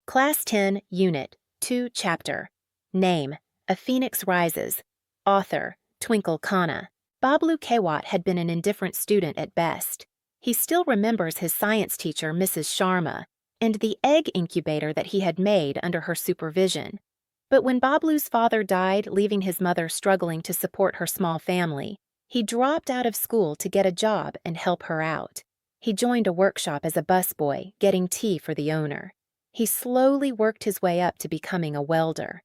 Class 10, Unit 2, Chapter. Name: A Phoenix Rises. Author: Twinkle Khanna. Bablu Kewat had been an indifferent student at best. He still remembers his science teacher, Mrs. Sharma, and the egg incubator that he had made under her supervision. But when Bablu's father died, leaving his mother struggling to support her small family, he dropped out of school to get a job and help her out. He joined a workshop as a busboy, getting tea for the owner. He slowly worked his way up to becoming a welder.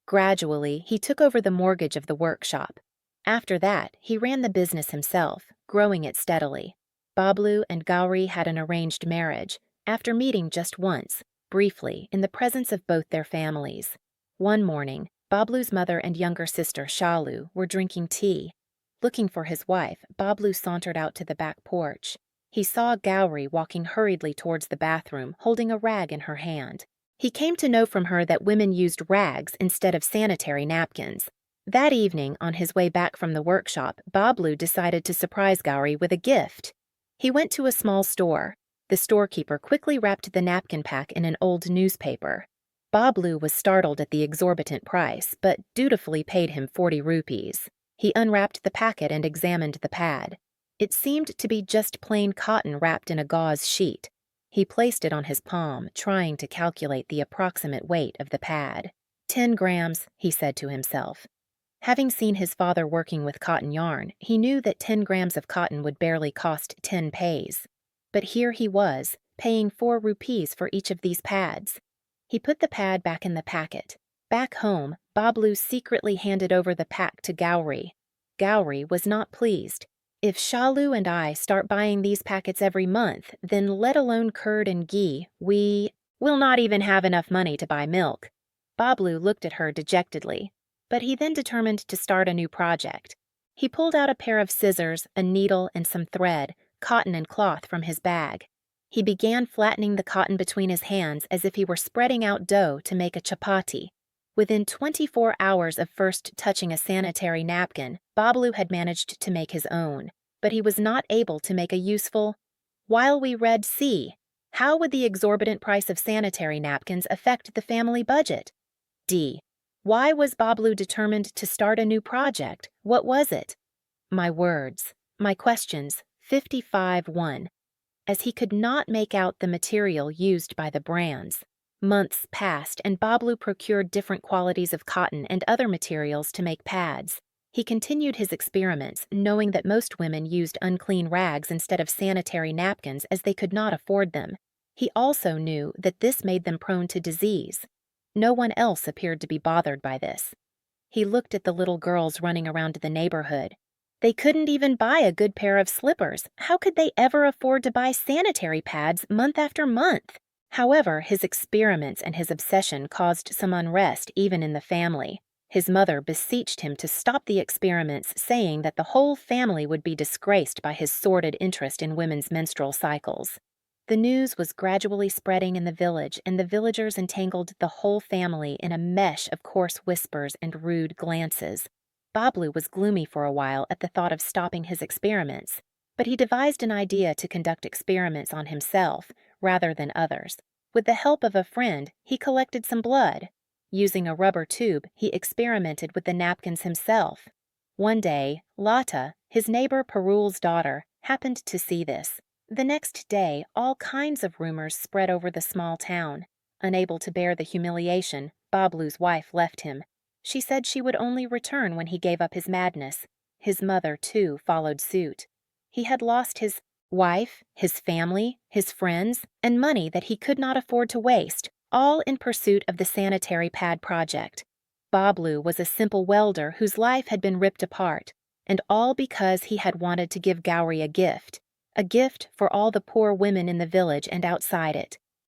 Gradually, he took over the mortgage of the workshop. After that, he ran the business himself, growing it steadily. Bablu and Gauri had an arranged marriage, after meeting just once, briefly, in the presence of both their families. One morning, Bablu's mother and younger sister, Shalu, were drinking tea. Looking for his wife, Bablu sauntered out to the back porch. He saw Gauri walking hurriedly towards the bathroom, holding a rag in her hand. He came to know from her that women used rags instead of sanitary napkins. That evening, on his way back from the workshop, Bablu decided to surprise Gauri with a gift. He went to a small store. The storekeeper quickly wrapped the napkin pack in an old newspaper. Bablu was startled at the exorbitant price, but dutifully paid him 40 rupees. He unwrapped the packet and examined the pad. It seemed to be just plain cotton wrapped in a gauze sheet. He placed it on his palm, trying to calculate the approximate weight of the pad. 10 grams, he said to himself. Having seen his father working with cotton yarn, he knew that 10 grams of cotton would barely cost 10 paise. But here he was, paying 4 rupees for each of these pads. He put the pad back in the packet. Back home, Bablu secretly handed over the pack to Gauri. Gauri was not pleased. If Shalu and I start buying these packets every month, then let alone curd and ghee, we will not even have enough money to buy milk. Bablu looked at her dejectedly, but he then determined to start a new project. He pulled out a pair of scissors, a needle, and some thread, cotton and cloth from his bag. He began flattening the cotton between his hands as if he were spreading out dough to make a chapati. Within 24 hours of first touching a sanitary napkin, Bablu had managed to make his own, but he was not able to make a useful. While we read C, how would the exorbitant price of sanitary napkins affect the family budget? D, why was Bablu determined to start a new project? What was it? My words, my questions, 55-1. As he could not make out the material used by the brands. Months passed, and Bablu procured different qualities of cotton and other materials to make pads. He continued his experiments, knowing that most women used unclean rags instead of sanitary napkins as they could not afford them. He also knew that this made them prone to disease. No one else appeared to be bothered by this. He looked at the little girls running around the neighborhood. They couldn't even buy a good pair of slippers. How could they ever afford to buy sanitary pads month after month? However, his experiments and his obsession caused some unrest even in the family. His mother beseeched him to stop the experiments, saying that the whole family would be disgraced by his sordid interest in women's menstrual cycles. The news was gradually spreading in the village, and the villagers entangled the whole family in a mesh of coarse whispers and rude glances. Bablu was gloomy for a while at the thought of stopping his experiments, but he devised an idea to conduct experiments on himself rather than others. With the help of a friend, he collected some blood. Using a rubber tube, he experimented with the napkins himself. One day, Lata, his neighbor Parul's daughter, happened to see this. The next day, all kinds of rumors spread over the small town. Unable to bear the humiliation, Bablu's wife left him. She said she would only return when he gave up his madness. His mother, too, followed suit. He had lost his wife, his family, his friends, and money that he could not afford to waste, all in pursuit of the sanitary pad project. Bablu was a simple welder whose life had been ripped apart, and all because he had wanted to give Gauri a gift for all the poor women in the village and outside it.